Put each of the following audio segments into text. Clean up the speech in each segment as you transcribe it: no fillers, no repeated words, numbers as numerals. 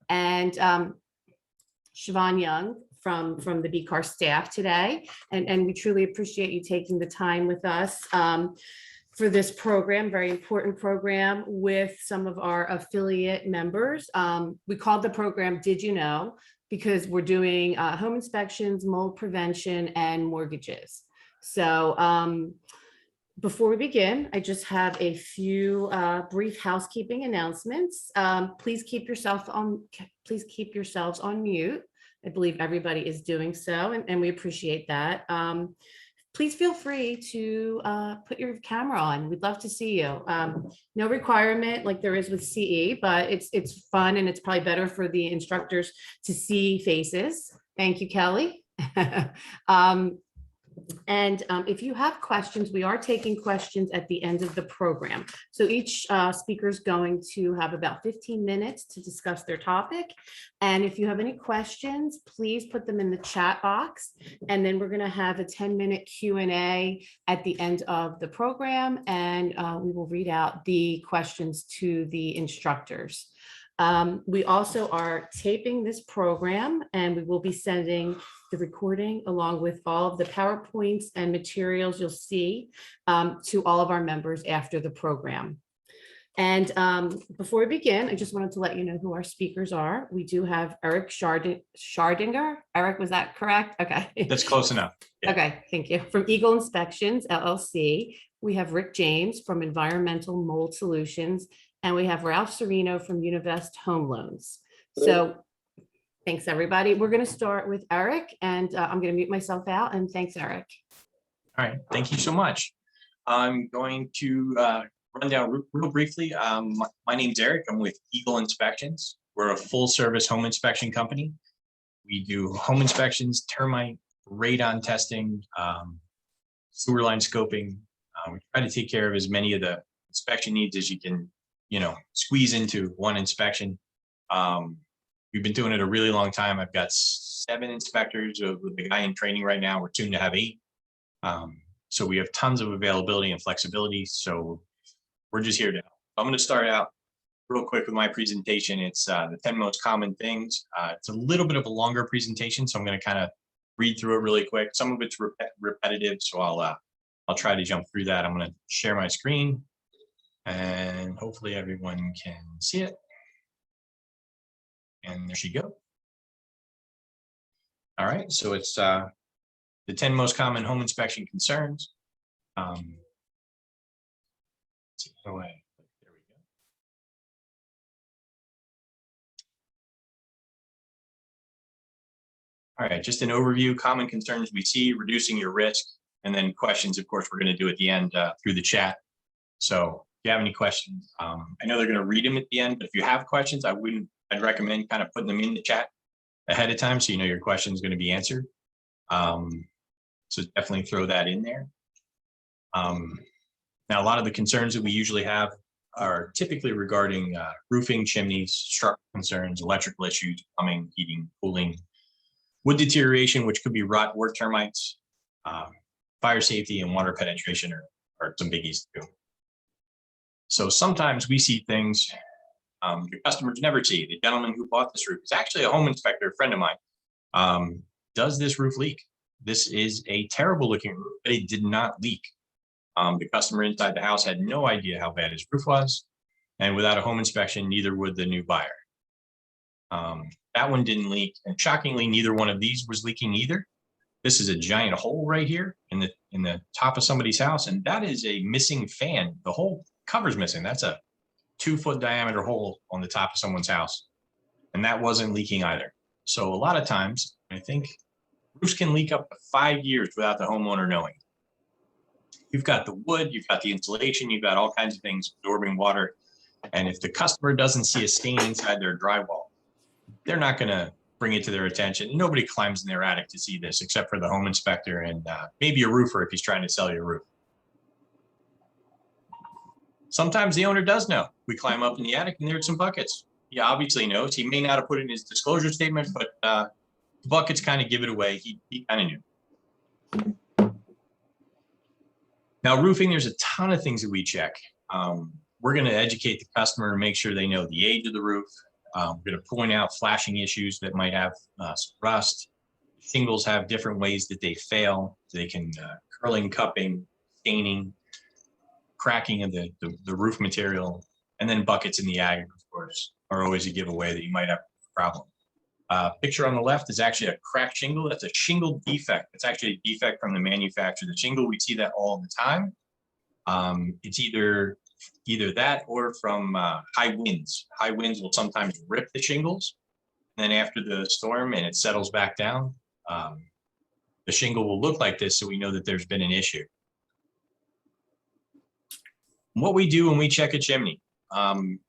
and Siobhan Young from the BCAR staff today. And we truly appreciate you taking the time with us for this program, very important program with some of our affiliate members. We called the program Did You Know? Because we're doing home inspections, mold prevention, and mortgages. So before we begin, I just have a few brief housekeeping announcements. Please keep yourselves on mute. I believe everybody is doing so, and we appreciate that. Please feel free to put your camera on. We'd love to see you. No requirement like there is with CE, but it's fun, and it's probably better for the instructors to see faces. Thank you, Kelly. And if you have questions, we are taking questions at the end of the program. So each speaker is going to have about 15 minutes to discuss their topic. And if you have any questions, please put them in the chat box. And then we're going to have a 10-minute Q&A at the end of the program. And we will read out the questions to the instructors. We also are taping this program, and we will be sending the recording along with all of the PowerPoints and materials you'll see to all of our members after the program. And before we begin, I just wanted to let you know who our speakers are. We do have Eric Schardinger. Eric, was that correct? Okay. That's close enough. Yeah. Okay, thank you. From Eagle Inspections, LLC. We have Rick James from Environmental Mold Solutions. And we have Ralph Cirino from Univest Home Loans. So thanks, everybody. We're going to start with Eric, and I'm going to mute myself out. And thanks, Eric. All right. Thank you so much. I'm going to run down real briefly. My name's Eric. I'm with Eagle Inspections. We're a full-service home inspection company. We do home inspections, termite, radon testing, sewer line scoping. We try to take care of as many of the inspection needs as you can squeeze into one inspection. We've been doing it a really long time. I've got 7 inspectors with the guy in training right now. We're soon to have 8. So we have tons of availability and flexibility. So we're just here to help. I'm going to start out real quick with my presentation. It's the 10 most common things. It's a little bit of a longer presentation, so I'm going to kind of read through it really quick. Some of it's repetitive, so I'll try to jump through that. I'm going to share my screen, and hopefully everyone can see it. And there she go. All right, so it's the 10 most common home inspection concerns. Let's see, there we go. All right, just an overview, common concerns we see, reducing your risk, and then questions, of course, we're going to do at the end through the chat. So if you have any questions, I know they're going to read them at the end, but if you have questions, I'd recommend kind of putting them in the chat ahead of time so you know your question is going to be answered. So definitely throw that in there. Now, a lot of the concerns that we usually have are typically regarding roofing, chimneys, structural concerns, electrical issues, plumbing, heating, cooling, wood deterioration, which could be rot or termites, fire safety, and water penetration are some biggies too. So sometimes we see things your customers never see. The gentleman who bought this roof is actually a home inspector, a friend of mine. Does this roof leak? This is a terrible looking roof, but it did not leak. The customer inside the house had no idea how bad his roof was. And without a home inspection, neither would the new buyer. That one didn't leak. And shockingly, neither one of these was leaking either. This is a giant hole right here in the top of somebody's house. And that is a missing fan. The whole cover's missing. That's a 2-foot diameter hole on the top of someone's house. And that wasn't leaking either. So a lot of times, I think roofs can leak up to 5 years without the homeowner knowing. You've got the wood, you've got the insulation, you've got all kinds of things absorbing water. And if the customer doesn't see a stain inside their drywall, they're not going to bring it to their attention. Nobody climbs in their attic to see this except for the home inspector and maybe a roofer if he's trying to sell you a roof. Sometimes the owner does know. We climb up in the attic and there's some buckets. He obviously knows. He may not have put it in his disclosure statement, but the buckets kind of give it away. He kind of knew. Now, roofing, there's a ton of things that we check. We're going to educate the customer and make sure they know the age of the roof, We're going to point out flashing issues that might have some rust. Shingles have different ways that they fail. They can curling, cupping, staining, cracking of the roof material, and then buckets in the attic, of course, are always a giveaway that you might have a problem. Picture on the left is actually a cracked shingle. That's a shingle defect. It's actually a defect from the manufacturer. The shingle, we see that all the time. It's either that or from high winds. High winds will sometimes rip the shingles. And then after the storm and it settles back down, the shingle will look like this, so we know that there's been an issue. What we do when we check a chimney, home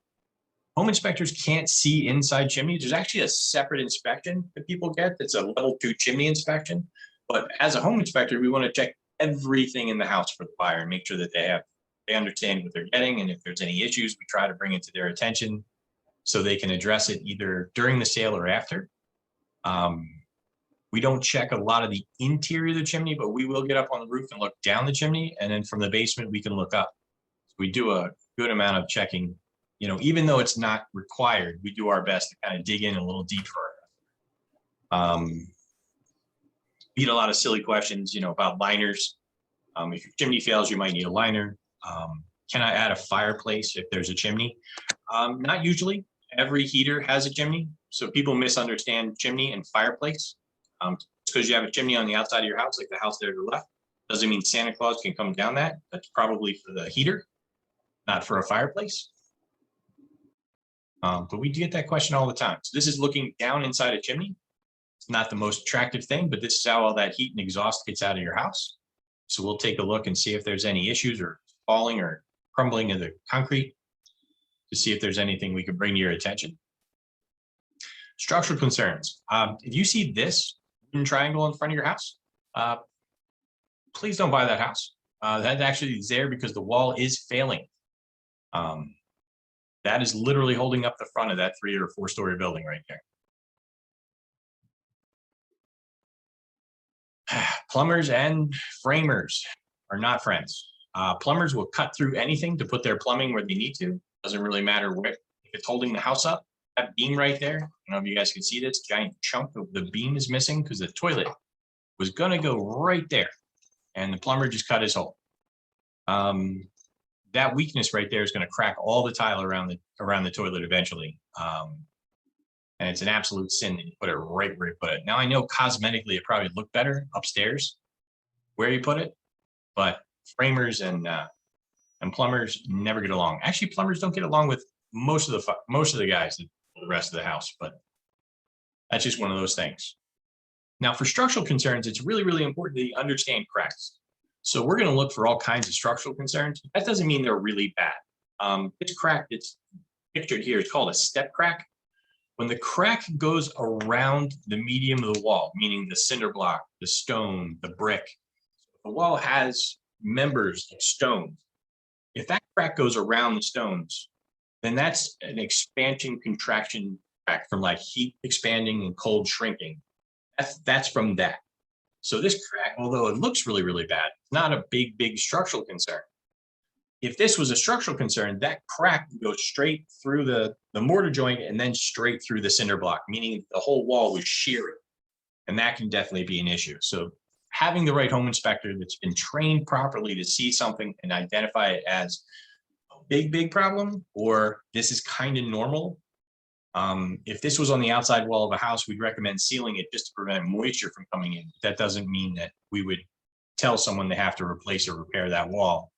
inspectors can't see inside chimneys. There's actually a separate inspection that people get. That's a level 2 chimney inspection. But as a home inspector, we want to check everything in the house for the buyer and make sure that they understand what they're getting. And if there's any issues, we try to bring it to their attention so they can address it either during the sale or after. We don't check a lot of the interior of the chimney, but we will get up on the roof and look down the chimney. And then from the basement, we can look up. So we do a good amount of checking. You know, even though it's not required, we do our best to kind of dig in a little deeper. We get a lot of silly questions, you know, about liners. If your chimney fails, you might need a liner. Can I add a fireplace if there's a chimney? Not usually. Every heater has a chimney. So people misunderstand chimney and fireplace. Because you have a chimney on the outside of your house, like the house there to the left, doesn't mean Santa Claus can come down that. That's probably for the heater, not for a fireplace. But we do get that question all the time. So this is looking down inside a chimney. It's not the most attractive thing, but this is how all that heat and exhaust gets out of your house. So we'll take a look and see if there's any issues or falling or crumbling in the concrete to see if there's anything we can bring to your attention. Structural concerns. If you see this triangle in front of your house, please don't buy that house. That actually is there because the wall is failing. That is literally holding up the front of that 3 or 4 story building right there. Plumbers and framers are not friends. Plumbers will cut through anything to put their plumbing where they need to. Doesn't really matter what, if it's holding the house up. That beam right there, I don't know if you guys can see this giant chunk of the beam is missing because the toilet was going to go right there and the plumber just cut his hole. That weakness right there is going to crack all the tile around the toilet eventually. And it's an absolute sin that you put it right where you put it. Now I know cosmetically it probably looked better upstairs where you put it, but framers and plumbers never get along. Actually, plumbers don't get along with most of the guys that the rest of the house, but that's just one of those things. Now for structural concerns, it's really, really important that you understand cracks. So we're going to look for all kinds of structural concerns. That doesn't mean they're really bad. This crack that's pictured here is called a step crack. When the crack goes around the medium of the wall, meaning the cinder block, the stone, the brick, the wall has members of stone. If that crack goes around the stones, then that's an expansion contraction crack from like heat expanding and cold shrinking. That's from that. So this crack, although it looks really, really bad, it's not a big structural concern. If this was a structural concern, that crack would go straight through the mortar joint and then straight through the cinder block, meaning the whole wall was shearing. And that can definitely be an issue. So having the right home inspector that's been trained properly to see something and identify it as a big problem, or this is kind of normal. If this was on the outside wall of a house, we'd recommend sealing it just to prevent moisture from coming in. That doesn't mean that we would tell someone they have to replace or repair that wall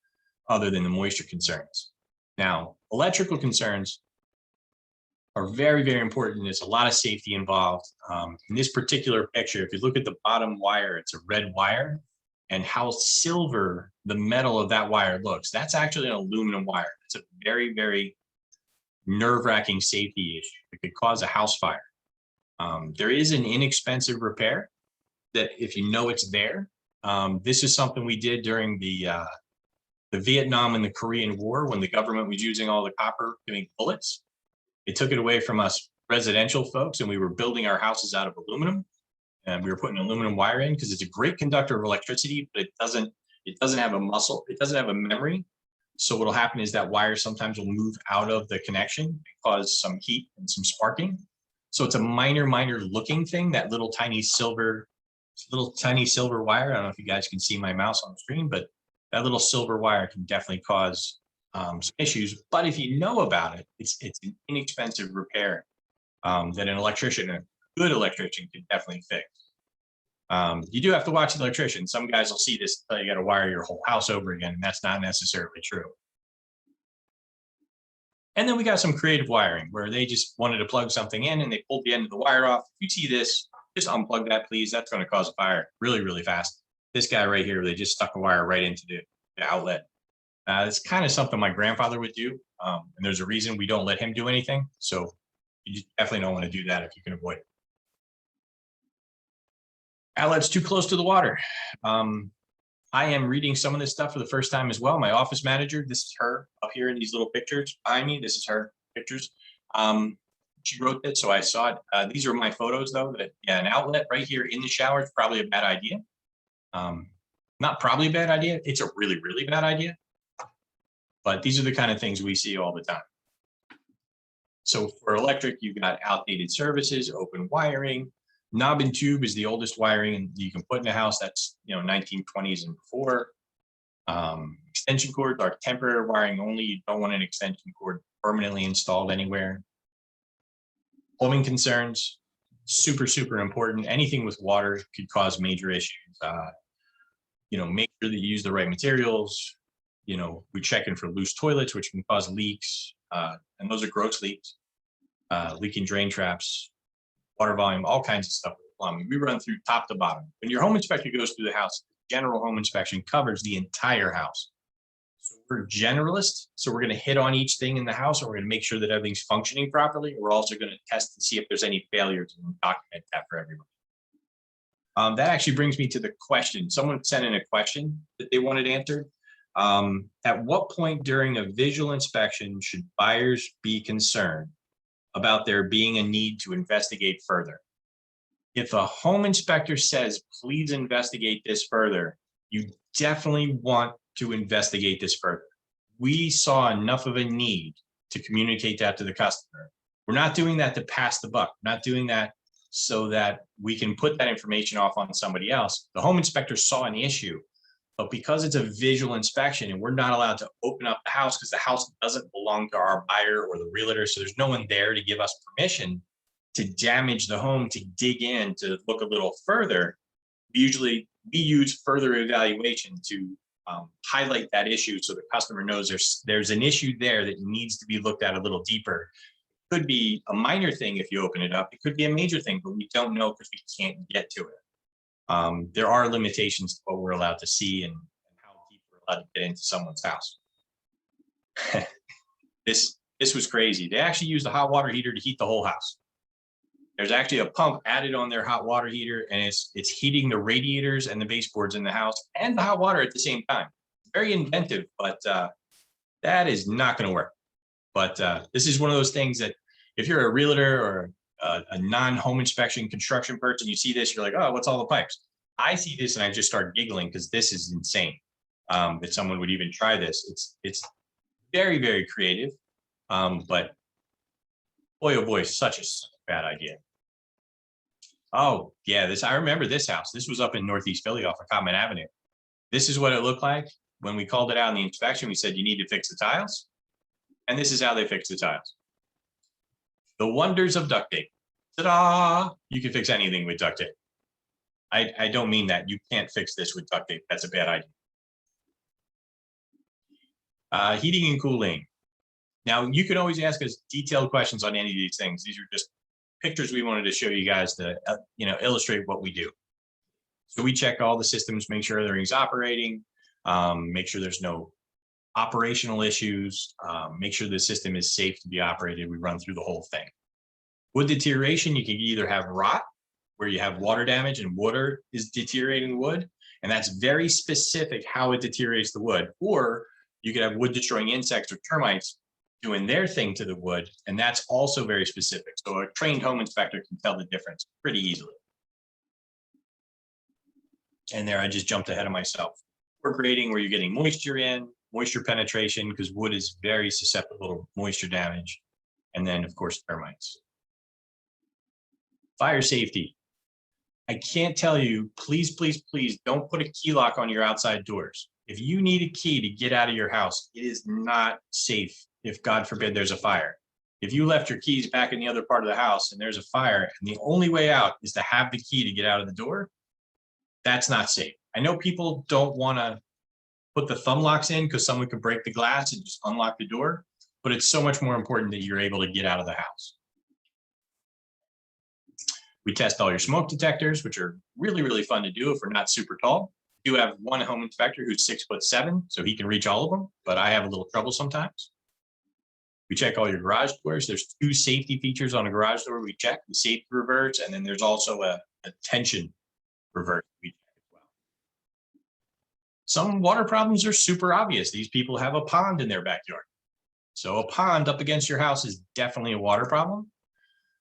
other than the moisture concerns. Now, electrical concerns are very, very important. There's a lot of safety involved. In this particular picture, if you look at the bottom wire, it's a red wire, and how silver the metal of that wire looks. That's actually an aluminum wire. It's a very, very nerve-wracking safety issue. It could cause a house fire. There is an inexpensive repair that if you know it's there. This is something we did during the Vietnam and the Korean War when the government was using all the copper to make bullets. It took it away from us residential folks, and we were building our houses out of aluminum, and we were putting aluminum wire in because it's a great conductor of electricity, but it doesn't have a muscle. It doesn't have a memory So what'll happen is that wire sometimes will move out of the connection and cause some heat and some sparking. So it's a minor looking thing, that little tiny silver wire. I don't know if you guys can see my mouse on the screen, but that little silver wire can definitely cause some issues. But if you know about it, it's an inexpensive repair that an electrician, a good electrician, can definitely fix. You do have to watch the electrician. Some guys will see this, you got to wire your whole house over again, and that's not necessarily true. And then we got some creative wiring where they just wanted to plug something in and they pulled the end of the wire off. If you see this, just unplug that, please. That's going to cause a fire really fast. This guy right here, they just stuck a wire right into the outlet. It's kind of something my grandfather would do. And there's a reason we don't let him do anything. So you definitely don't want to do that if you can avoid it. Outlet's too close to the water. I am reading some of this stuff for the first time as well. My office manager, this is her up here in these little pictures behind me. This is her pictures. She wrote that, so I saw it. These are my photos, though. That an outlet right here in the shower is probably a bad idea. Not probably a bad idea. It's a really bad idea. But these are the kind of things we see all the time. So for electric, you've got outdated services, open wiring. Knob and tube is the oldest wiring you can put in a house. That's 1920s and before. Extension cords are temporary wiring only. You don't want an extension cord permanently installed anywhere. Plumbing concerns, super important. Anything with water could cause major issues. Make sure that you use the right materials. We're checking for loose toilets, which can cause leaks, and those are gross leaks. Leaking drain traps, water volume, all kinds of stuff with plumbing. We run through top to bottom. When your home inspector goes through the house, general home inspection covers the entire house. So we're generalists, so we're going to hit on each thing in the house, and we're going to make sure that everything's functioning properly. We're also going to test to see if there's any failures and document that for everybody. That actually brings me to the question. Someone sent in a question that they wanted answered. At what point during a visual inspection should buyers be concerned about there being a need to investigate further? If a home inspector says, please investigate this further, you definitely want to investigate this further. We saw enough of a need to communicate that to the customer. We're not doing that to pass the buck. We're not doing that so that we can put that information off on somebody else. The home inspector saw an issue, but because it's a visual inspection and we're not allowed to open up the house because the house doesn't belong to our buyer or the realtor, so there's no one there to give us permission to damage the home, to dig in, to look a little further, we use further evaluation to highlight that issue so the customer knows there's an issue there that needs to be looked at a little deeper. It could be a minor thing if you open it up. It could be a major thing, but we don't know because we can't get to it. There are limitations to what we're allowed to see and how deep we're allowed to get into someone's house. This was crazy. They actually used a hot water heater to heat the whole house. There's actually a pump added on their hot water heater, and it's heating the radiators and the baseboards in the house and the hot water at the same time. Very inventive, but that is not going to work. But this is one of those things that if you're a realtor or a non-home inspection construction person, you see this, you're like, oh, what's all the pipes? I see this and I just start giggling because this is insane that someone would even try this. It's very creative, but boy, oh boy, such a bad idea. Oh yeah, I remember this house. This was up in Northeast Philly off of Common Avenue. This is what it looked like when we called it out in the inspection. We said you need to fix the tiles, and this is how they fix the tiles. The wonders of duct tape. Ta-da! You can fix anything with duct tape. I don't mean that. You can't fix this with duct tape. That's a bad idea. Heating and cooling. Now, you can always ask us detailed questions on any of these things. These are just pictures we wanted to show you guys to illustrate what we do. So we check all the systems, make sure everything's operating, make sure there's no operational issues, make sure the system is safe to be operated. We run through the whole thing. Wood deterioration, you can either have rot, where you have water damage and water is deteriorating the wood, and that's very specific how it deteriorates the wood, or you could have wood destroying insects or termites doing their thing to the wood, and that's also very specific. So a trained home inspector can tell the difference pretty easily. And there I just jumped ahead of myself. Or grading, where you're getting moisture in, moisture penetration, because wood is very susceptible to moisture damage. And then, of course, termites. Fire safety. I can't tell you, please, please, please don't put a key lock on your outside doors. If you need a key to get out of your house, it is not safe if, God forbid, there's a fire. If you left your keys back in the other part of the house and there's a fire and the only way out is to have the key to get out of the door, that's not safe. I know people don't want to put the thumb locks in because someone could break the glass and just unlock the door, but it's so much more important that you're able to get out of the house. We test all your smoke detectors, which are really, really fun to do if we're not super tall. We do have one home inspector who's 6'7", so he can reach all of them, but I have a little trouble sometimes. We check all your garage doors. There's 2 safety features on a garage door we check, the safety reverse, and then there's also a tension reverse we check as well. Some water problems are super obvious. These people have a pond in their backyard. So a pond up against your house is definitely a water problem.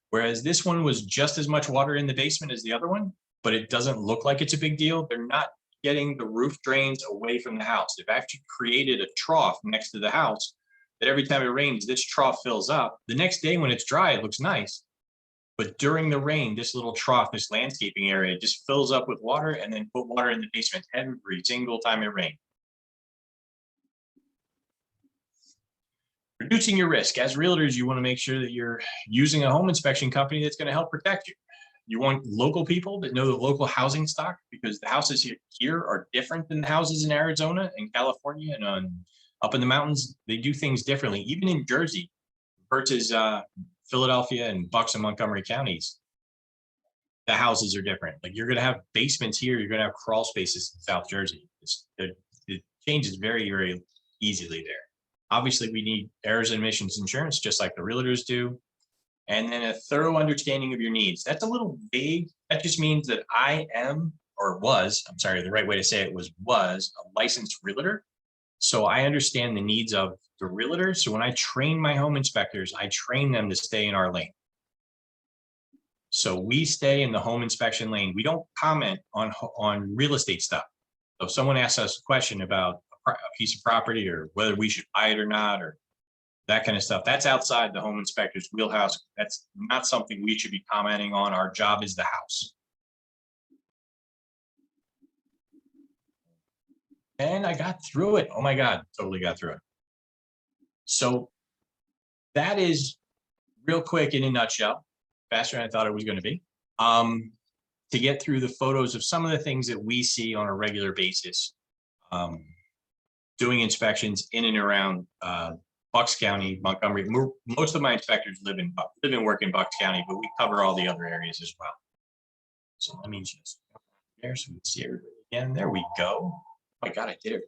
Whereas this one was just as much water in the basement as the other one, but it doesn't look like it's a big deal. They're not getting the roof drains away from the house. They've actually created a trough next to the house that every time it rains, this trough fills up. The next day when it's dry, it looks nice. But during the rain, this little trough, this landscaping area just fills up with water and then put water in the basement every single time it rains. Reducing your risk. As realtors, you want to make sure that you're using a home inspection company that's going to help protect you. You want local people that know the local housing stock, because the houses here are different than the houses in Arizona and California and up in the mountains. They do things differently. Even in Jersey versus Philadelphia and Bucks and Montgomery counties, the houses are different. Like, you're going to have basements here. You're going to have crawl spaces in South Jersey. It changes very, very easily there. Obviously, we need errors and omissions insurance, just like the realtors do. And then a thorough understanding of your needs. That's a little vague. That just means that I am, or was, I'm sorry, the right way to say it was a licensed realtor. So I understand the needs of the realtor. So when I train my home inspectors, I train them to stay in our lane. So we stay in the home inspection lane. We don't comment on real estate stuff. So if someone asks us a question about a piece of property or whether we should buy it or not, or that kind of stuff, that's outside the home inspector's wheelhouse. That's not something we should be commenting on. Our job is the house. And I got through it. Oh my God, totally got through it. So that is real quick in a nutshell, faster than I thought it was going to be, to get through the photos of some of the things that we see on a regular basis, doing inspections in and around Bucks County, Montgomery. Most of my inspectors live and work in Bucks County, but we cover all the other areas as well. So let me just there so we can see everybody again. There we go. Oh my God, I did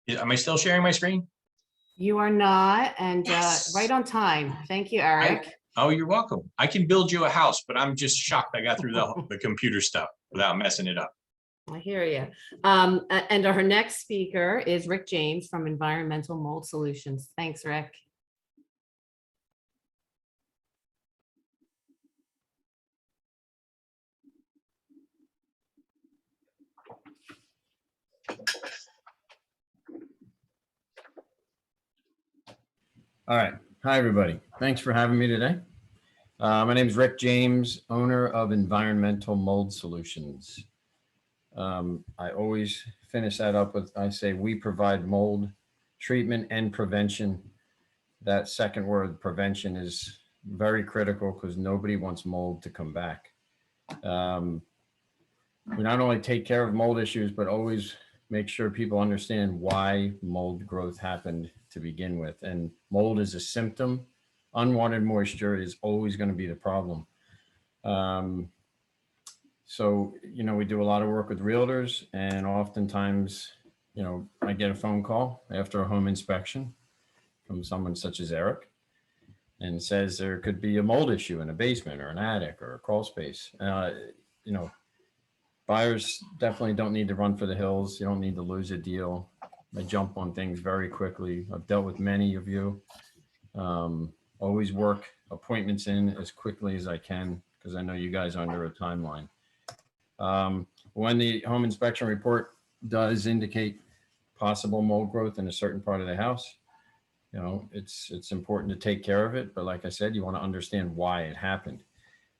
it. Am I still sharing my screen? You are not, and Yes. right on time. Thank you, Eric. Oh, you're welcome. I can build you a house, but I'm just shocked I got through the computer stuff without messing it up. I hear you. And our next speaker is Rick James from Environmental Mold Solutions. Thanks, Rick. All right. Hi, everybody. Thanks for having me today. My name is Rick James, owner of Environmental Mold Solutions. I always finish that up with, I say, we provide mold treatment and prevention. That second word, prevention, is very critical because nobody wants mold to come back. We not only take care of mold issues, but always make sure people understand why mold growth happened to begin with. And mold is a symptom. Unwanted moisture is always going to be the problem. So, we do a lot of work with realtors, and oftentimes, I get a phone call after a home inspection from someone such as Eric and says there could be a mold issue in a basement or an attic or a crawl space. Buyers definitely don't need to run for the hills. You don't need to lose a deal. I jump on things very quickly. I've dealt with many of you. Always work appointments in as quickly as I can because I know you guys are under a timeline. When the home inspection report does indicate possible mold growth in a certain part of the house, you know, it's important to take care of it. But like I said, you want to understand why it happened.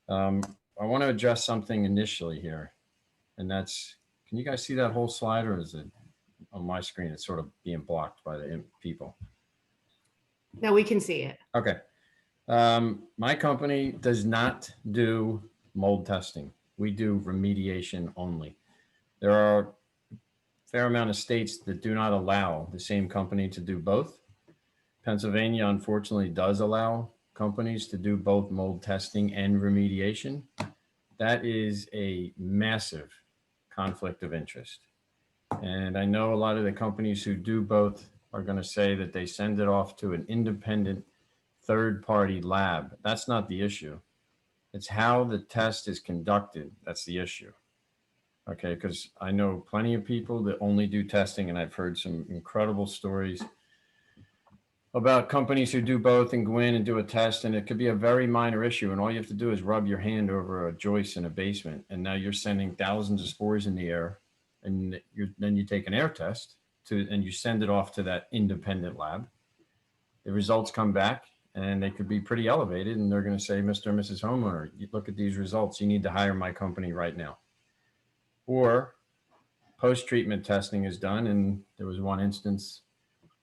I want to address something initially here, and that's, can you guys see that whole slide, or is it on my screen? It's sort of being blocked by the people. No, we can see it. Okay. My company does not do mold testing. We do remediation only. There are a fair amount of states that do not allow the same company to do both. Pennsylvania, unfortunately, does allow companies to do both mold testing and remediation. That is a massive conflict of interest. And I know a lot of the companies who do both are going to say that they send it off to an independent third-party lab. That's not the issue. It's how the test is conducted. That's the issue. Okay, because I know plenty of people that only do testing, and I've heard some incredible stories about companies who do both and go in and do a test, and it could be a very minor issue, and all you have to do is rub your hand over a joist in a basement, and now you're sending thousands of spores in the air, and then you take an air test and you send it off to that independent lab. The results come back, and they could be pretty elevated, and they're going to say, Mr. and Mrs. Homeowner, you look at these results, you need to hire my company right now. Or post-treatment testing is done, and there was one instance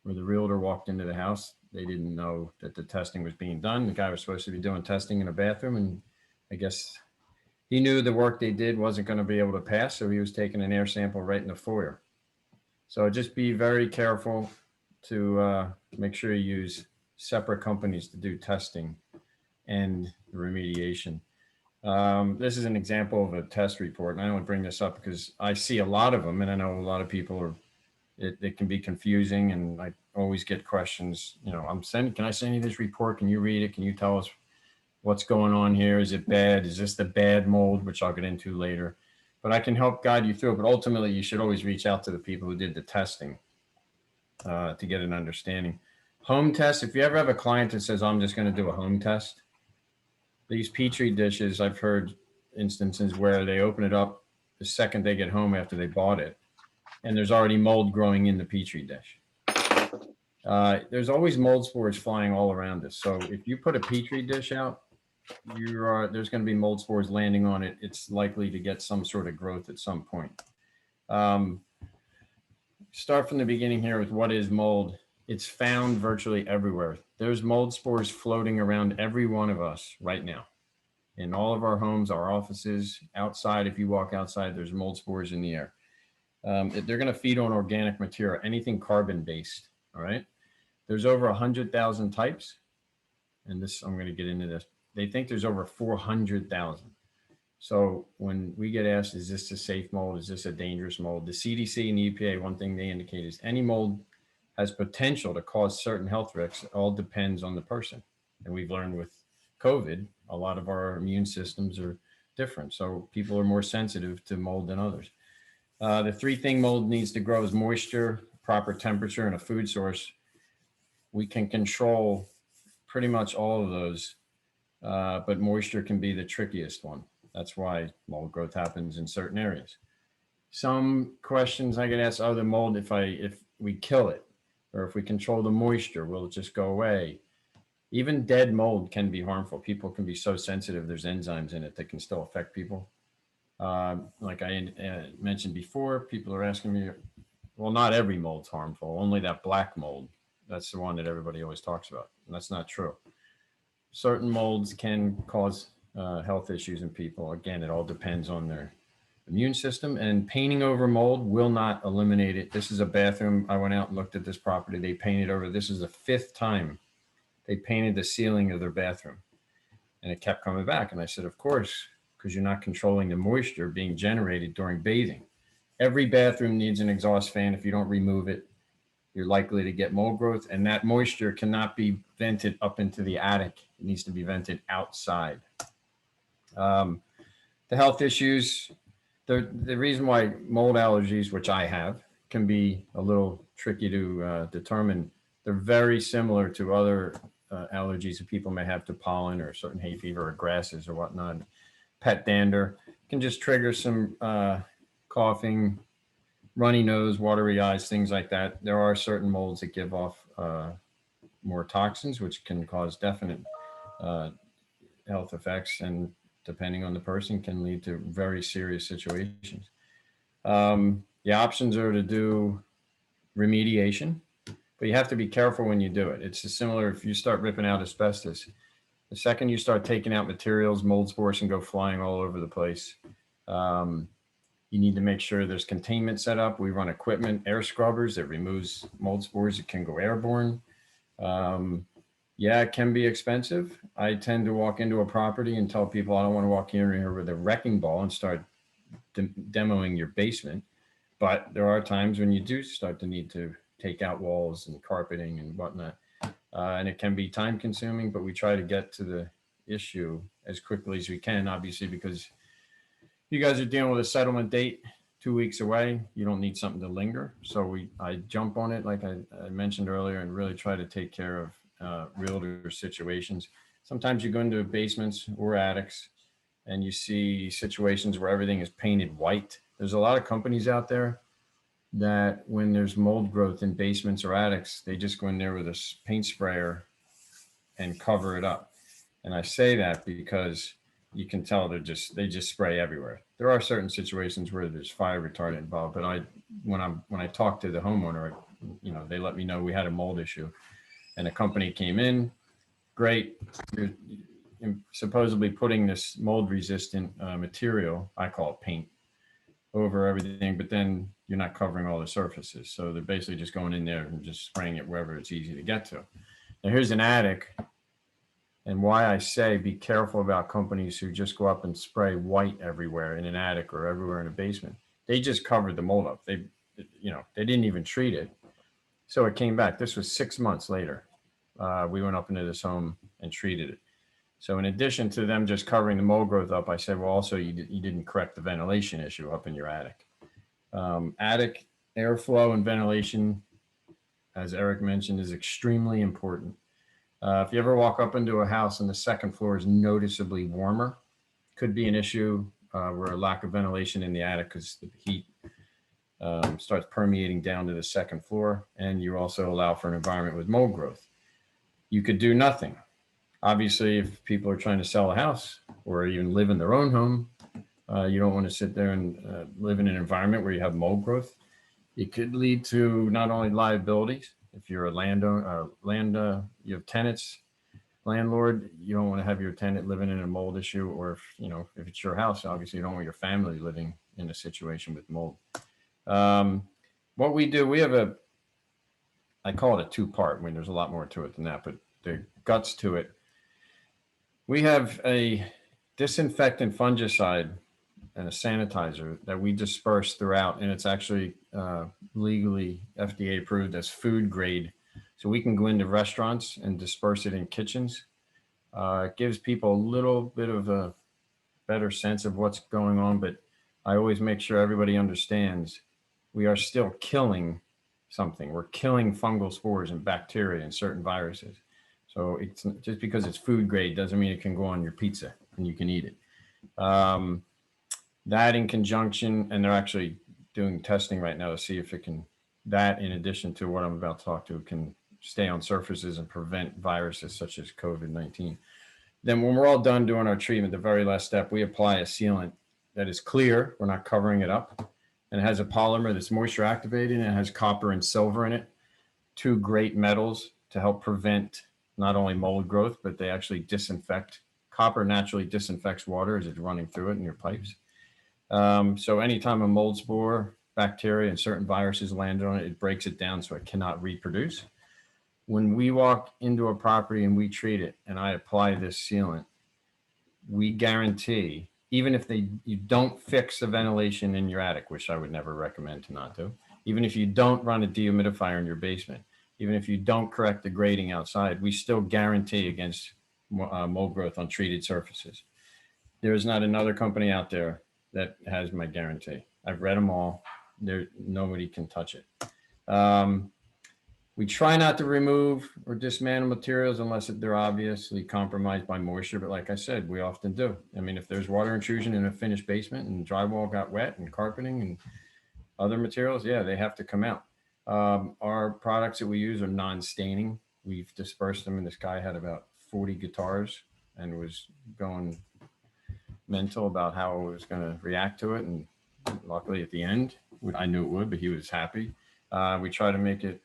where the realtor walked into the house. They didn't know that the testing was being done. The guy was supposed to be doing testing in a bathroom, and I guess he knew the work they did wasn't going to be able to pass, so he was taking an air sample right in the foyer. So just be very careful to make sure you use separate companies to do testing and remediation. This is an example of a test report, and I only bring this up because I see a lot of them, and I know a lot of people are, it can be confusing, and I always get questions, you know, can I send you this report? Can you read it? Can you tell us what's going on here? Is it bad? Is this the bad mold, which I'll get into later? But I can help guide you through it. But ultimately, you should always reach out to the people who did the testing to get an understanding. Home tests, if you ever have a client that says, I'm just going to do a home test, these Petri dishes, I've heard instances where they open it up the second they get home after they bought it, and there's already mold growing in the Petri dish. There's always mold spores flying all around us. So if you put a Petri dish out, there's going to be mold spores landing on it. It's likely to get some sort of growth at some point. Start from the beginning here with what is mold. It's found virtually everywhere. There's mold spores floating around every one of us right now. In all of our homes, our offices, outside, if you walk outside, there's mold spores in the air. They're going to feed on organic material, anything carbon-based, all right? There's over 100,000 types, and this, I'm going to get into this. They think there's over 400,000. So when we get asked, is this a safe mold? Is this a dangerous mold? The CDC and EPA, one thing they indicate is any mold has potential to cause certain health risks. It all depends on the person. And we've learned with COVID, a lot of our immune systems are different. So people are more sensitive to mold than others. The three things mold needs to grow is moisture, proper temperature, and a food source. We can control pretty much all of those, but moisture can be the trickiest one. That's why mold growth happens in certain areas. Some questions I get asked, the mold, if we kill it, or if we control the moisture, will it just go away? Even dead mold can be harmful. People can be so sensitive. There's enzymes in it that can still affect people. Like I mentioned before, people are asking me, well, not every mold's harmful, only that black mold. That's the one that everybody always talks about. And that's not true. Certain molds can cause health issues in people. Again, it all depends on their immune system, and painting over mold will not eliminate it. This is a bathroom. I went out and looked at this property. They painted over, this is the 5th time they painted the ceiling of their bathroom, and it kept coming back. And I said, of course, because you're not controlling the moisture being generated during bathing. Every bathroom needs an exhaust fan. If you don't remove it, you're likely to get mold growth, and that moisture cannot be vented up into the attic. It needs to be vented outside. The health issues, the reason why mold allergies, which I have, can be a little tricky to determine. They're very similar to other allergies that people may have to pollen or certain hay fever or grasses or whatnot. Pet dander can just trigger some coughing, runny nose, watery eyes, things like that. There are certain molds that give off more toxins, which can cause definite health effects, and depending on the person, can lead to very serious situations. The options are to do remediation, but you have to be careful when you do it. It's similar if you start ripping out asbestos. The second you start taking out materials, mold spores can go flying all over the place. You need to make sure there's containment set up. We run equipment, air scrubbers that removes mold spores. It can go airborne. Yeah, it can be expensive. I tend to walk into a property and tell people I don't want to walk in here with a wrecking ball and start demoing your basement. But there are times when you do start to need to take out walls and carpeting and whatnot. And it can be time consuming, but we try to get to the issue as quickly as we can, obviously, because you guys are dealing with a settlement date 2 weeks away. You don't need something to linger. So I jump on it, like I mentioned earlier, and really try to take care of realtor situations. Sometimes you go into basements or attics and you see situations where everything is painted white. There's a lot of companies out there that when there's mold growth in basements or attics, they just go in there with a paint sprayer and cover it up. And I say that because you can tell they just spray everywhere. There are certain situations where there's fire retardant involved, but when I talk to the homeowner, they let me know we had a mold issue, and a company came in. Great, you're supposedly putting this mold resistant material, I call it paint, over everything, but then you're not covering all the surfaces. So they're basically just going in there and just spraying it wherever it's easy to get to. Now here's an attic, and why I say be careful about companies who just go up and spray white everywhere in an attic or everywhere in a basement. They just covered the mold up. They didn't even treat it. So it came back. This was 6 months later. We went up into this home and treated it. So in addition to them just covering the mold growth up, I said, well, also you didn't correct the ventilation issue up in your attic. Attic airflow and ventilation, as Eric mentioned, is extremely important. If you ever walk up into a house and the second floor is noticeably warmer, could be an issue where a lack of ventilation in the attic because the heat starts permeating down to the second floor, and you also allow for an environment with mold growth. You could do nothing. Obviously, if people are trying to sell a house or even live in their own home, you don't want to sit there and live in an environment where you have mold growth. It could lead to not only liabilities. If you're a landowner, you have tenants, landlord, you don't want to have your tenant living in a mold issue, or if it's your house, obviously you don't want your family living in a situation with mold. What we do, I call it a two-part. I mean, there's a lot more to it than that, but the guts to it. We have a disinfectant fungicide and a sanitizer that we disperse throughout, and it's actually legally FDA approved as food grade. So we can go into restaurants and disperse it in kitchens. It gives people a little bit of a better sense of what's going on, but I always make sure everybody understands we are still killing something. We're killing fungal spores and bacteria and certain viruses. So it's just because it's food grade doesn't mean it can go on your pizza and you can eat it. That in conjunction, and they're actually doing testing right now to see if it can, that in addition to what I'm about to talk to, can stay on surfaces and prevent viruses such as COVID-19. Then when we're all done doing our treatment, the very last step, we apply a sealant that is clear. We're not covering it up. And it has a polymer that's moisture activated, and it has copper and silver in it. Two great metals to help prevent not only mold growth, but they actually disinfect. Copper naturally disinfects water as it's running through it in your pipes. So anytime a mold spore, bacteria, and certain viruses land on it, it breaks it down so it cannot reproduce. When we walk into a property and we treat it, and I apply this sealant, we guarantee, even if you don't fix the ventilation in your attic, which I would never recommend to not do, even if you don't run a dehumidifier in your basement, even if you don't correct the grading outside, we still guarantee against mold growth on treated surfaces. There is not another company out there that has my guarantee. I've read them all. Nobody can touch it. We try not to remove or dismantle materials unless they're obviously compromised by moisture. But like I said, we often do. I mean, if there's water intrusion in a finished basement and drywall got wet and carpeting, and Other materials, yeah, they have to come out. Our products that we use are non-staining. We've dispersed them, and this guy had about 40 guitars and was going mental about how I was going to react to it. And luckily at the end, I knew it would, but he was happy. We try to make it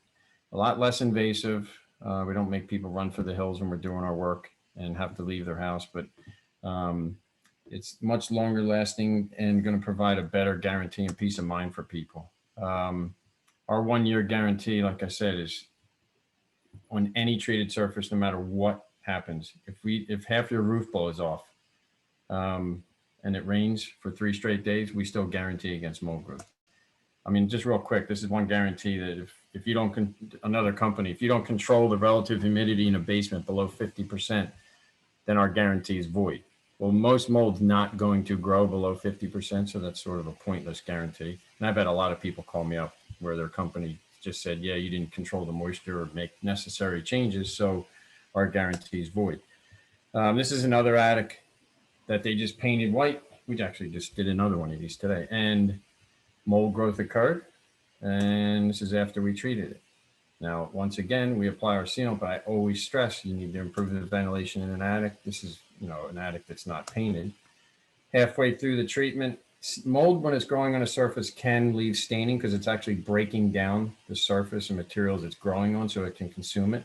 a lot less invasive. We don't make people run for the hills when we're doing our work and have to leave their house, but it's much longer lasting and going to provide a better guarantee and peace of mind for people. Our 1-year guarantee, like I said, is on any treated surface, no matter what happens. If half your roof blows off and it rains for 3 straight days, we still guarantee against mold growth. I mean, just real quick, this is one guarantee that if you don't, another company, if you don't control the relative humidity in a basement below 50%, then our guarantee is void. Well, most mold's not going to grow below 50%, so that's sort of a pointless guarantee. And I've had a lot of people call me up where their company just said, yeah, you didn't control the moisture or make necessary changes, so our guarantee is void. This is another attic that they just painted white. We actually just did another one of these today, and mold growth occurred, and this is after we treated it. Now, once again, we apply our sealant, but I always stress you need to improve the ventilation in an attic. This is, an attic that's not painted. Halfway through the treatment, mold, when it's growing on a surface, can leave staining because it's actually breaking down the surface and materials it's growing on so it can consume it.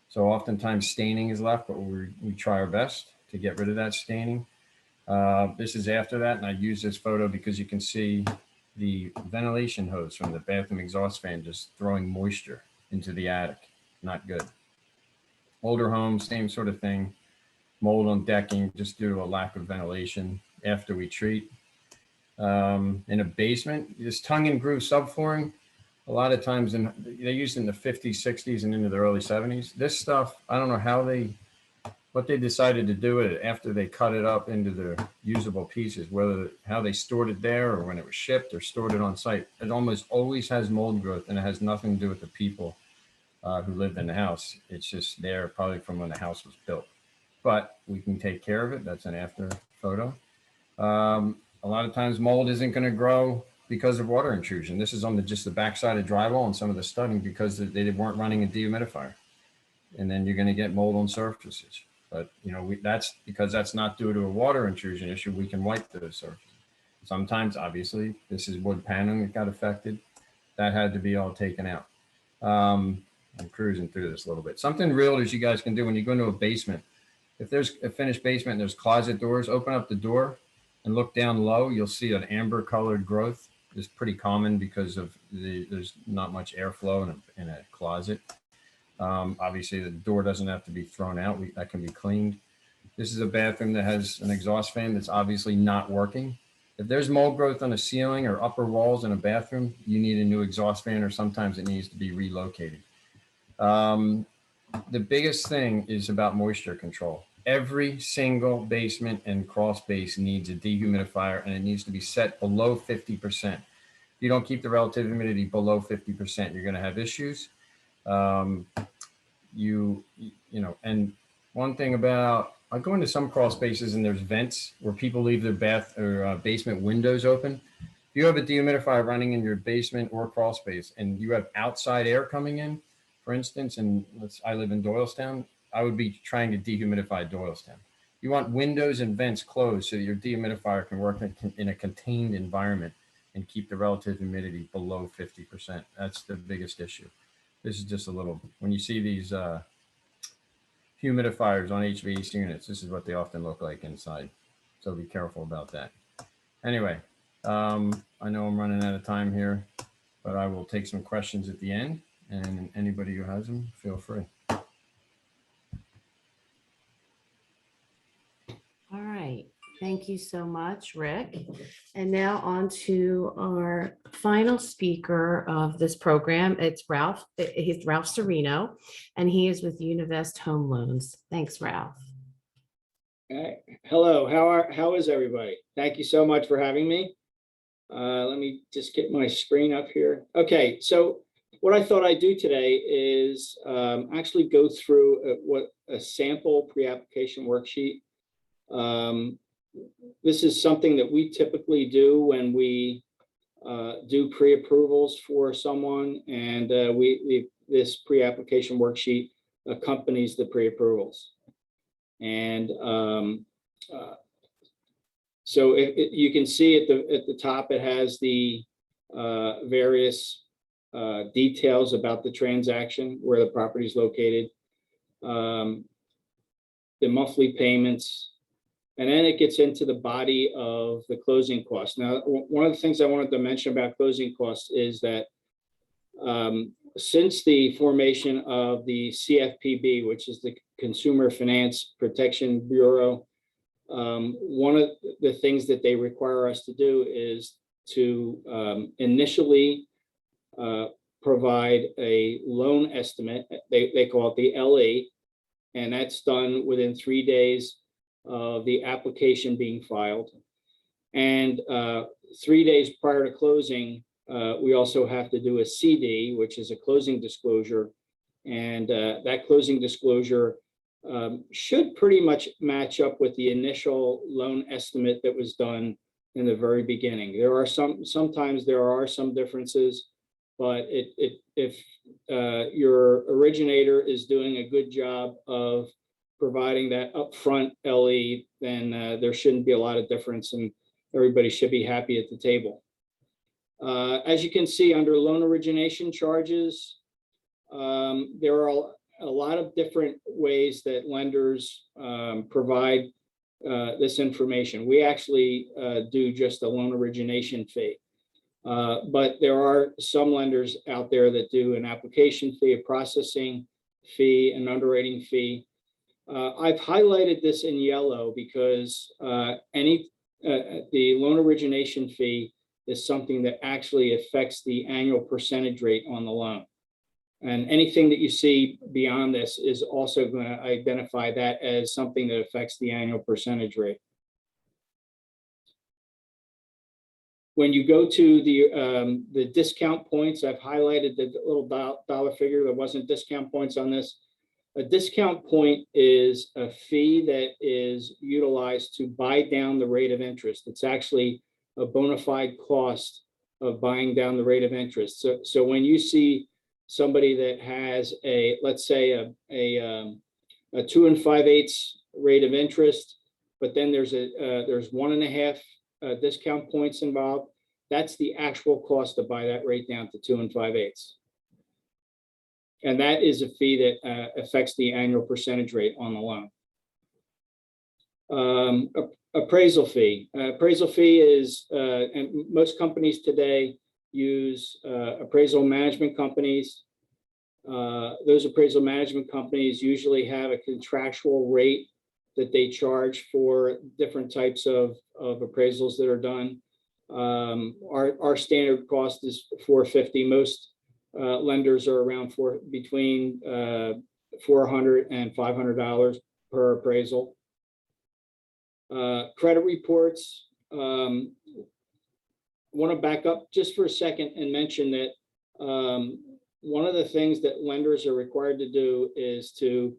So oftentimes staining is left, but we try our best to get rid of that staining. This is after that, and I use this photo because you can see the ventilation hose from the bathroom exhaust fan just throwing moisture into the attic. Not good. Older homes, same sort of thing. Mold on decking just due to a lack of ventilation after we treat. In a basement, this tongue and groove subflooring, a lot of times they used it in the 50s, 60s, and into the early 70s. This stuff, I don't know what they decided to do with it after they cut it up into the usable pieces, how they stored it there or when it was shipped or stored it on site. It almost always has mold growth, and it has nothing to do with the people who lived in the house. It's just there probably from when the house was built. But we can take care of it. That's an after photo. A lot of times mold isn't going to grow because of water intrusion. This is on just the backside of drywall and some of the studding because they weren't running a dehumidifier. And then you're going to get mold on surfaces. But that's because that's not due to a water intrusion issue. We can wipe those surfaces. Sometimes, obviously, this is wood paneling that got affected. That had to be all taken out. I'm cruising through this a little bit. Something realtors you guys can do when you go into a basement. If there's a finished basement and there's closet doors, open up the door and look down low. You'll see an amber colored growth. It's pretty common because of there's not much airflow in a closet. Obviously, the door doesn't have to be thrown out. That can be cleaned. This is a bathroom that has an exhaust fan that's obviously not working. If there's mold growth on the ceiling or upper walls in a bathroom, you need a new exhaust fan, or sometimes it needs to be relocated. The biggest thing is about moisture control. Every single basement and crawl space needs a dehumidifier, and it needs to be set below 50%. If you don't keep the relative humidity below 50%, you're going to have issues. And one thing about, I go into some crawl spaces and there's vents where people leave their bath or basement windows open. If you have a dehumidifier running in your basement or crawl space and you have outside air coming in, for instance, and I live in Doylestown, I would be trying to dehumidify Doylestown. You want windows and vents closed so that your dehumidifier can work in a contained environment and keep the relative humidity below 50%. That's the biggest issue. This is just a little, when you see these humidifiers on HVAC units, this is what they often look like inside. So be careful about that. Anyway, I know I'm running out of time here, but I will take some questions at the end, and anybody who has them, feel free. All right. Thank you so much, Rick. And now on to our final speaker of this program. It's Ralph. He's Ralph Cirino, and he is with Univest Home Loans. Thanks, Ralph. Hello, how is everybody? Thank you so much for having me. Let me just get my screen up here. Okay, so what I thought I'd do today is actually go through a sample pre-application worksheet. This is something that we typically do when we do pre-approvals for someone, and this pre-application worksheet accompanies the pre-approvals. And so you can see at the top, it has the various details about the transaction, where the property is located, the monthly payments, and then it gets into the body of the closing costs. Now, one of the things I wanted to mention about closing costs is that since the formation of the CFPB, which is the Consumer Finance Protection Bureau, one of the things that they require us to do is to initially provide a loan estimate. They call it the LE, and that's done within 3 days of the application being filed. And 3 days prior to closing, we also have to do a CD, which is a closing disclosure. And that closing disclosure should pretty much match up with the initial loan estimate that was done in the very beginning. There are sometimes there are some differences, but if your originator is doing a good job of providing that upfront LE, then there shouldn't be a lot of difference, and everybody should be happy at the table. As you can see, under loan origination charges, there are a lot of different ways that lenders provide this information. We actually do just a loan origination fee. But there are some lenders out there that do an application fee, a processing fee, an underwriting fee. I've highlighted this in yellow because the loan origination fee is something that actually affects the annual percentage rate on the loan. And anything that you see beyond this is also going to identify that as something that affects the annual percentage rate. When you go to the discount points, I've highlighted the little dollar figure. There wasn't discount points on this. A discount point is a fee that is utilized to buy down the rate of interest. It's actually a bona fide cost of buying down the rate of interest. So when you see somebody that has let's say a 2 5/8 rate of interest, but then there's 1.5 discount points involved, that's the actual cost to buy that rate down to 2 5/8. And that is a fee that affects the annual percentage rate on the loan. Appraisal fee. Appraisal fee is, and most companies today use appraisal management companies. Those appraisal management companies usually have a contractual rate that they charge for different types of appraisals that are done. Our standard cost is $450. Most lenders are around between $400 and $500 per appraisal. Credit reports. Want to back up just for a second and mention that one of the things that lenders are required to do is to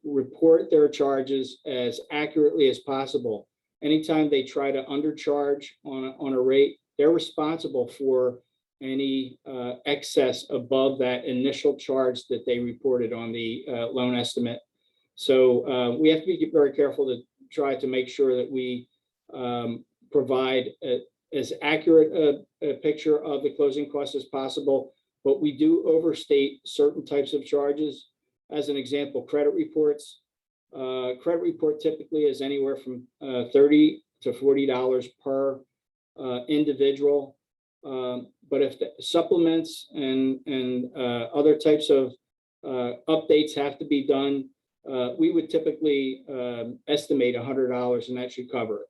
report their charges as accurately as possible. Anytime they try to undercharge on a rate, they're responsible for any excess above that initial charge that they reported on the loan estimate. So we have to be very careful to try to make sure that we provide as accurate a picture of the closing costs as possible, but we do overstate certain types of charges. As an example, credit reports. Credit report typically is anywhere from $30 to $40 per individual. But if the supplements and other types of updates have to be done, we would typically estimate $100, and that should cover it.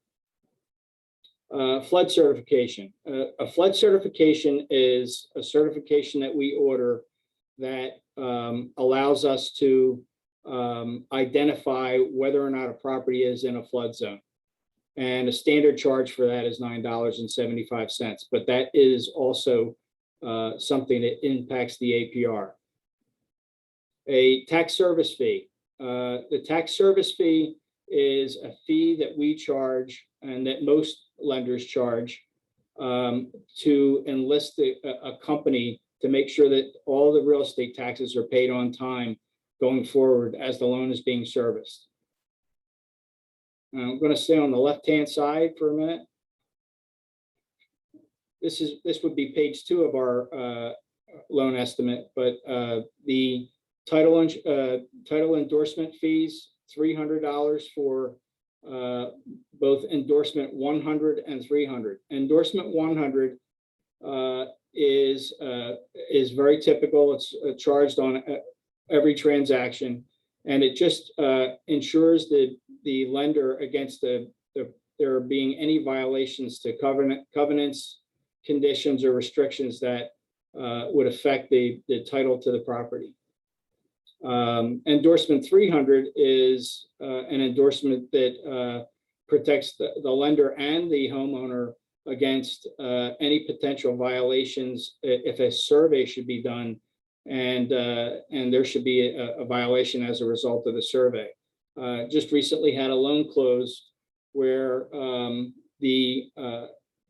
Flood certification. A flood certification is a certification that we order that allows us to identify whether or not a property is in a flood zone. And a standard charge for that is $9.75, but that is also something that impacts the APR. A tax service fee. The tax service fee is a fee that we charge and that most lenders charge to enlist a company to make sure that all the real estate taxes are paid on time going forward as the loan is being serviced. I'm going to stay on the left-hand side for a minute. This would be page 2 of our loan estimate, but the title endorsement fees, $300 for both endorsement 100 and 300. Endorsement 100 is very typical. It's charged on every transaction, and it just ensures the lender against there being any violations to covenants, conditions, or restrictions that would affect the title to the property. Endorsement 300 is an endorsement that protects the lender and the homeowner against any potential violations if a survey should be done and there should be a violation as a result of the survey. Just recently had a loan closed where the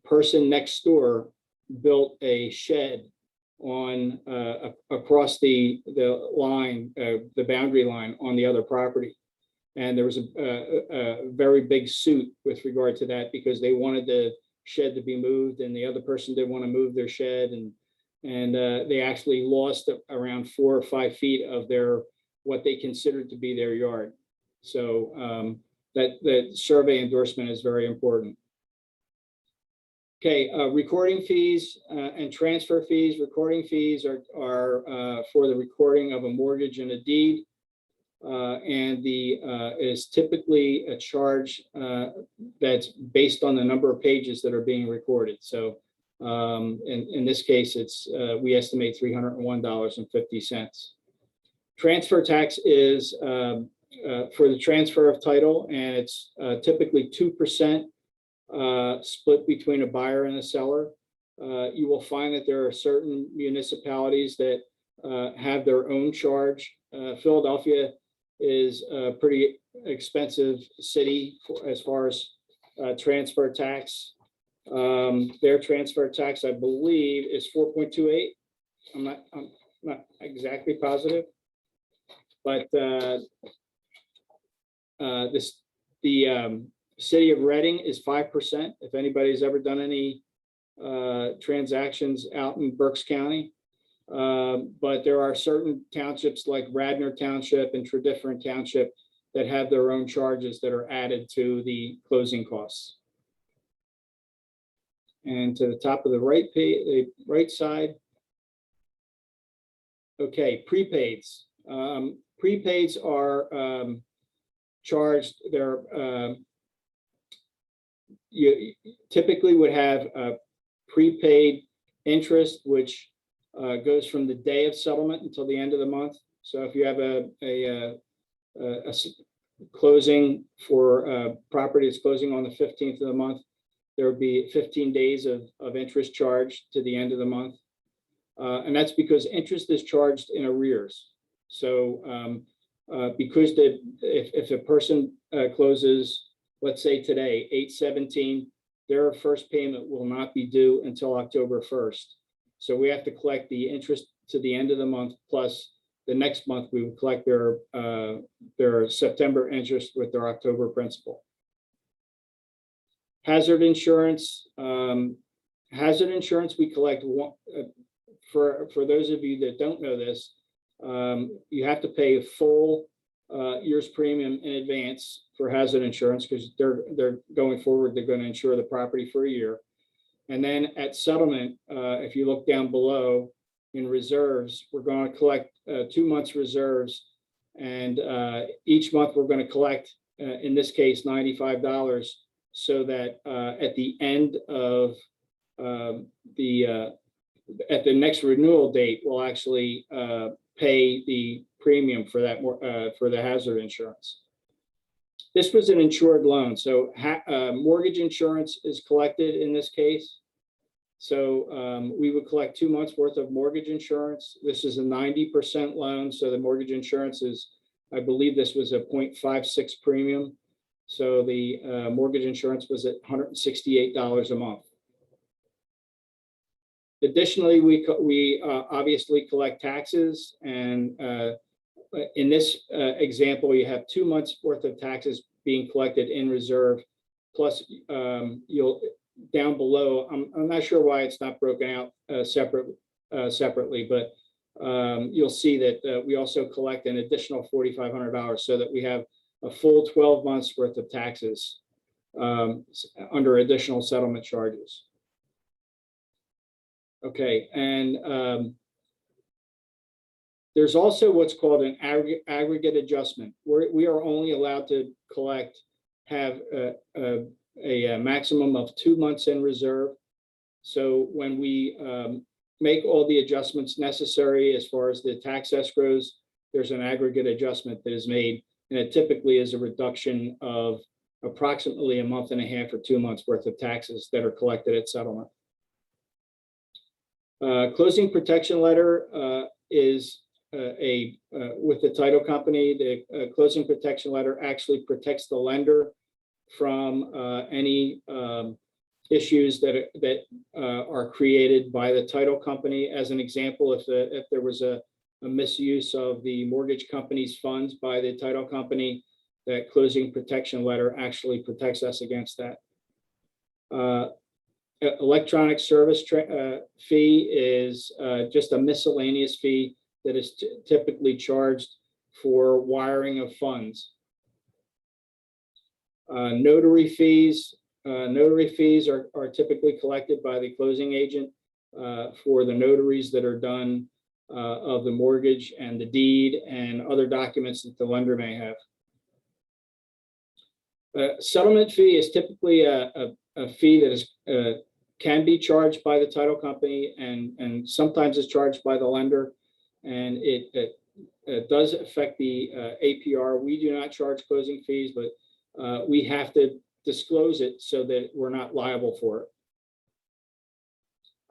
person next door built a shed on across the line, the boundary line on the other property. And there was a very big suit with regard to that because they wanted the shed to be moved and the other person didn't want to move their shed, and they actually lost around 4 or 5 feet of what they considered to be their yard. So that survey endorsement is very important. Okay, recording fees and transfer fees. Recording fees are for the recording of a mortgage and a deed, and is typically a charge that's based on the number of pages that are being recorded. So in this case, we estimate $301.50. Transfer tax is for the transfer of title, and it's typically 2%. Split between a buyer and a seller. You will find that there are certain municipalities that have their own charge. Philadelphia is a pretty expensive city as far as transfer tax. Their transfer tax, I believe, is 4.28. I'm not exactly positive, but the City of Reading is 5%. If anybody's ever done any transactions out in Berks County, but there are certain townships like Radnor Township and Tredyffrin Township that have their own charges that are added to the closing costs. And to the top of the right side. Okay, prepaids. Prepaids are charged. You typically would have a prepaid interest, which goes from the day of settlement until the end of the month. So if you have a closing for a property that's closing on the 15th of the month, there would be 15 days of interest charged to the end of the month. And that's because interest is charged in arrears. So because if a person closes, let's say today, 8/17, their first payment will not be due until October 1st. So we have to collect the interest to the end of the month, plus the next month we would collect their September interest with their October principal. Hazard insurance. Hazard insurance, we collect one, for those of you that don't know this, you have to pay a full year's premium in advance for hazard insurance because they're going forward, they're going to insure the property for a year. And then at settlement, if you look down below in reserves, we're going to collect 2 months reserves, and each month we're going to collect, in this case, $95, so that at the end of at the next renewal date, we'll actually pay the premium for that for the hazard insurance. This was an insured loan, so mortgage insurance is collected in this case. So we would collect 2 months worth of mortgage insurance. This is a 90% loan, so the mortgage insurance is, I believe this was a 0.56 premium. So the mortgage insurance was at $168 a month. Additionally, we obviously collect taxes, and in this example, you have 2 months worth of taxes being collected in reserve. Plus, you'll down below. I'm not sure why it's not broken out separately, but you'll see that we also collect an additional $4,500, so that we have a full 12 months worth of taxes under additional settlement charges. Okay, and there's also what's called an aggregate adjustment. We are only allowed to have a maximum of 2 months in reserve. So when we make all the adjustments necessary as far as the tax escrows, there's an aggregate adjustment that is made, and it typically is a reduction of approximately a month and a half or 2 months worth of taxes that are collected at settlement. Closing protection letter is with the title company. The closing protection letter actually protects the lender from any issues that are created by the title company. As an example, if there was a misuse of the mortgage company's funds by the title company, that closing protection letter actually protects us against that. Electronic service fee is just a miscellaneous fee that is typically charged for wiring of funds. Notary fees are typically collected by the closing agent for the notaries that are done of the mortgage and the deed and other documents that the lender may have. Settlement fee is typically a fee that is can be charged by the title company, and sometimes is charged by the lender, and it does affect the APR. We do not charge closing fees, but we have to disclose it so that we're not liable for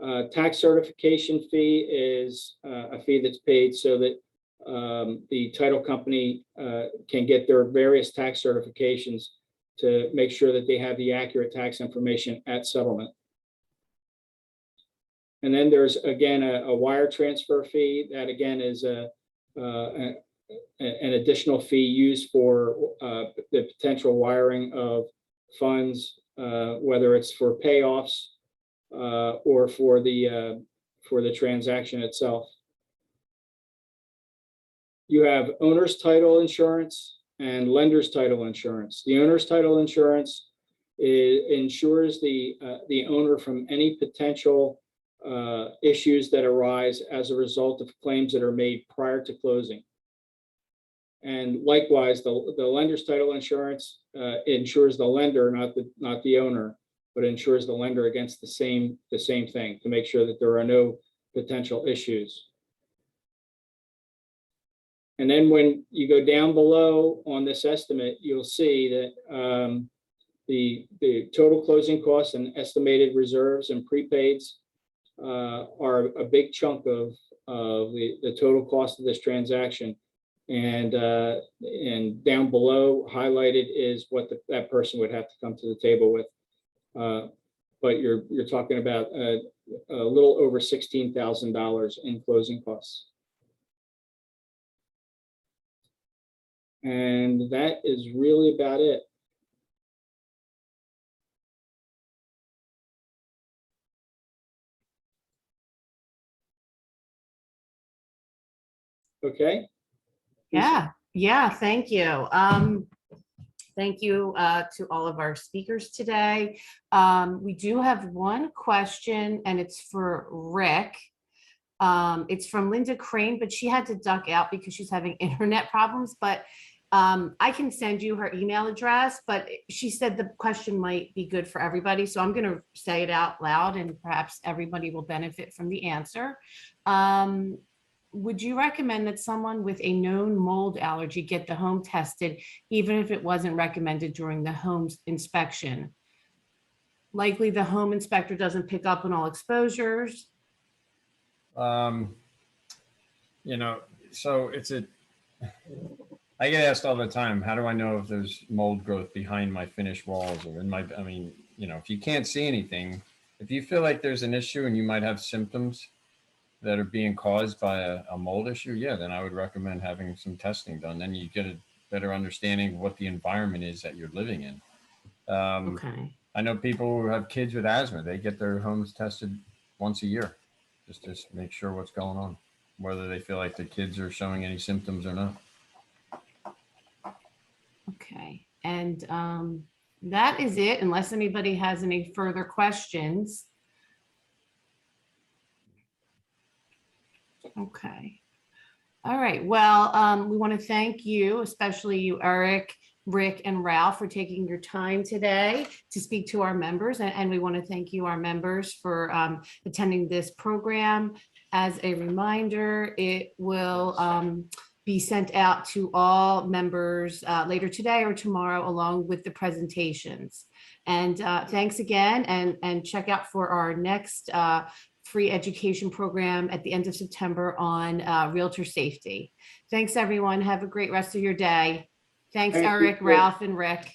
it. Tax certification fee is a fee that's paid so that the title company can get their various tax certifications to make sure that they have the accurate tax information at settlement. And then there's, again, a wire transfer fee. That, again, is an additional fee used for the potential wiring of funds, whether it's for payoffs or for the transaction itself. You have owner's title insurance and lender's title insurance. The owner's title insurance insures the owner from any potential issues that arise as a result of claims that are made prior to closing. And likewise, the lender's title insurance insures the lender, not the owner, but insures the lender against the same thing, to make sure that there are no potential issues. And then when you go down below on this estimate, you'll see that the total closing costs and estimated reserves and prepaids are a big chunk of the total cost of this transaction. And down below, highlighted, is what that person would have to come to the table with. But you're talking about a little over $16,000 in closing costs. And that is really about it. Okay. Yeah, thank you. Thank you to all of our speakers today. We do have one question, and it's for Rick. It's from Linda Crane, but she had to duck out because she's having internet problems. But I can send you her email address, but she said the question might be good for everybody. So I'm going to say it out loud, and perhaps everybody will benefit from the answer. Would you recommend that someone with a known mold allergy get the home tested, even if it wasn't recommended during the home's inspection? Likely the home inspector doesn't pick up on all exposures. You know, so I get asked all the time, how do I know if there's mold growth behind my finished walls or in my, I mean, you know, if you can't see anything, If you feel like there's an issue and you might have symptoms that are being caused by a mold issue, yeah, then I would recommend having some testing done. Then you get a better understanding of what the environment is that you're living in. Okay. I know people who have kids with asthma, they get their homes tested once a year, just to make sure what's going on, whether they feel like the kids are showing any symptoms or not. Okay. And that is it, unless anybody has any further questions. Okay. All right. Well, we want to thank you, especially you, Eric, Rick, and Ralph, for taking your time today to speak to our members. And we want to thank you, our members, for attending this program. As a reminder, it will be sent out to all members later today or tomorrow, along with the presentations. And thanks again, and check out for our next free education program at the end of September on Realtor safety. Thanks, everyone. Have a great rest of your day. Thanks, Thank you. Eric, Ralph, and Rick.